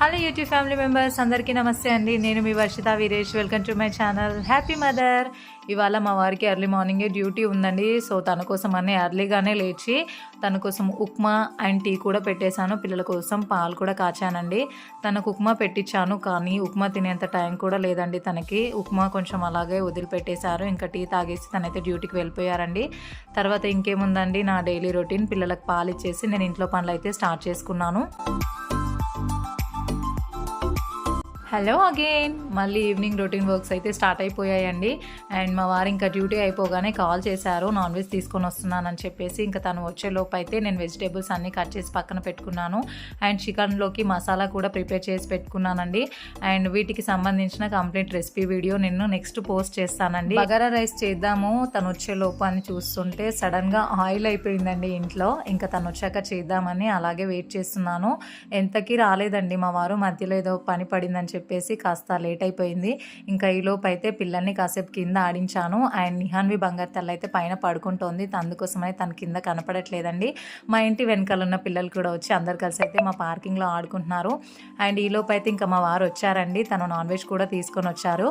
Hello YouTube family members అందరికీ నమస్తే అండి. నేను మీ Varshitha Veeresh. Welcome to my channel happy mother. ఇవాళ మా వారికి ఎర్లీ మార్నింగే డ్యూటీ ఉందండి. సో తన కోసం అన్నీ ఎర్లీగానే లేచి తన కోసం ఉప్మా అండ్ టీ కూడా పెట్టేశాను. పిల్లల కోసం పాలు కూడా కాచానండి. తనకు ఉప్మా పెట్టించాను, కానీ ఉప్మా తినేంత టైం కూడా లేదండి తనకి. ఉప్మా కొంచెం అలాగే వదిలిపెట్టేశారు. ఇంకా టీ తాగేసి తనైతే డ్యూటీకి వెళ్ళిపోయారండి. తర్వాత ఇంకేముందండి, నా డైలీ రొటీన్ పిల్లలకు పాలు ఇచ్చేసి నేను ఇంట్లో పనులు అయితే స్టార్ట్ చేసుకున్నాను. Hello again. మళ్ళీ ఈవినింగ్ రొటీన్ వర్క్స్ అయితే స్టార్ట్ అయిపోయాయండి. అండ్ మా వారు ఇంకా డ్యూటీ అయిపోగానే కాల్ చేశారు, నాన్ వెజ్ తీసుకొని వస్తున్నానని చెప్పేసి. ఇంకా తను వచ్చేలోపు అయితే నేను వెజిటేబుల్స్ అన్నీ కట్ చేసి పక్కన పెట్టుకున్నాను. అండ్ చికెన్లోకి మసాలా కూడా ప్రిపేర్ చేసి పెట్టుకున్నానండి. అండ్ వీటికి సంబంధించిన కంప్లీట్ రెసిపీ వీడియో నేను నెక్స్ట్ పోస్ట్ చేస్తానండి. బగారా రైస్ చేద్దాము తను వచ్చేలోపు అని చూస్తుంటే సడన్గా ఆయిల్ అయిపోయిందండి ఇంట్లో. ఇంకా తను వచ్చాక చేద్దామని అలాగే వెయిట్ చేస్తున్నాను. ఎంతకీ రాలేదండి మా వారు. మధ్యలో ఏదో పని పడిందని చెప్పేసి కాస్త లేట్ అయిపోయింది. ఇంకా ఈలోపు అయితే పిల్లల్ని కాసేపు కింద ఆడించాను. అండ్ నిహాన్వి బంగారు తల్లి అయితే పైన పడుకుంటోంది. అందుకోసమై తన కింద కనపడట్లేదండి. మా ఇంటి వెనకాల ఉన్న పిల్లలు కూడా వచ్చి అందరు కలిసి అయితే మా పార్కింగ్లో ఆడుకుంటున్నారు. అండ్ ఈలోపు అయితే ఇంకా మా వారు వచ్చారండి. తను నాన్ వెజ్ కూడా తీసుకొని వచ్చారు.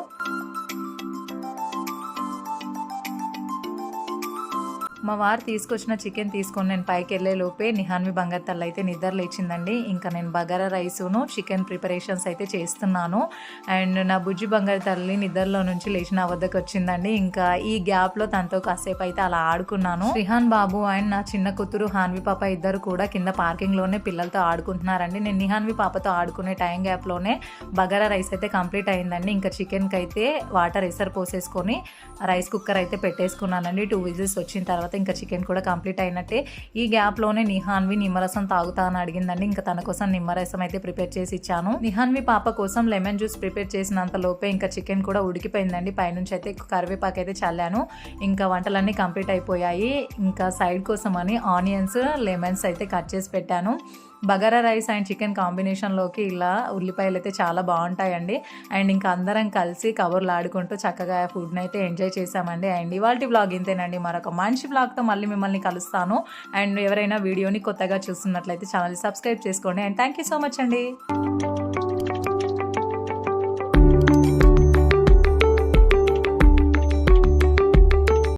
మా వారు తీసుకొచ్చిన చికెన్ తీసుకొని నేను పైకి వెళ్ళే లోపే నిహాన్వి బంగారు తల్లి అయితే నిద్ర లేచిందండి. ఇంకా నేను బగారా రైసును చికెన్ ప్రిపరేషన్స్ అయితే చేస్తున్నాను. అండ్ నా బుజ్జి బంగారు తల్లి నిద్రలో నుంచి లేచి నా వద్దకు వచ్చిందండి. ఇంకా ఈ గ్యాప్లో తనతో కాసేపు అయితే అలా ఆడుకున్నాను. రిహాన్ బాబు అండ్ నా చిన్న కూతురు హాన్వి పాప ఇద్దరు కూడా కింద పార్కింగ్లోనే పిల్లలతో ఆడుకుంటున్నారండి. నేను నిహాన్వి పాపతో ఆడుకునే టైం గ్యాప్లోనే బగారా రైస్ అయితే కంప్లీట్ అయిందండి. ఇంకా చికెన్కి అయితే వాటర్ ఎసరు పోసేసుకొని రైస్ కుక్కర్ అయితే పెట్టేసుకున్నానండి. 2 విజిల్స్ వచ్చిన తర్వాత ఇంకా చికెన్ కూడా కంప్లీట్ అయినట్టే. ఈ గ్యాప్లోనే నిహాన్వి నిమ్మరసం తాగుతా అని అడిగిందండి. ఇంకా తన కోసం నిమ్మరసం అయితే ప్రిపేర్ చేసి ఇచ్చాను. నిహాన్వి పాప కోసం లెమన్ జ్యూస్ ప్రిపేర్ చేసినంత లోపే ఇంకా చికెన్ కూడా ఉడికిపోయిందండి. పైనుంచి అయితే కరివేపాకు అయితే చల్లాను. ఇంకా వంటలన్నీ కంప్లీట్ అయిపోయాయి. ఇంకా సైడ్ కోసం అని ఆనియన్స్ లెమన్స్ అయితే కట్ చేసి పెట్టాను. బగారా రైస్ అండ్ చికెన్ కాంబినేషన్లోకి ఇలా ఉల్లిపాయలు అయితే చాలా బాగుంటాయండి. అండ్ ఇంకా అందరం కలిసి కబుర్లు ఆడుకుంటూ చక్కగా ఫుడ్ని అయితే ఎంజాయ్ చేసామండి. అండ్ ఇవాళ వ్లాగ్ ఇంతేనండి. మరొక మంచి వ్లాగ్తో మళ్ళీ మిమ్మల్ని కలుస్తాను. అండ్ ఎవరైనా వీడియోని కొత్తగా చూస్తున్నట్లయితే ఛానల్ సబ్స్క్రైబ్ చేసుకోండి. And thank you so much అండి.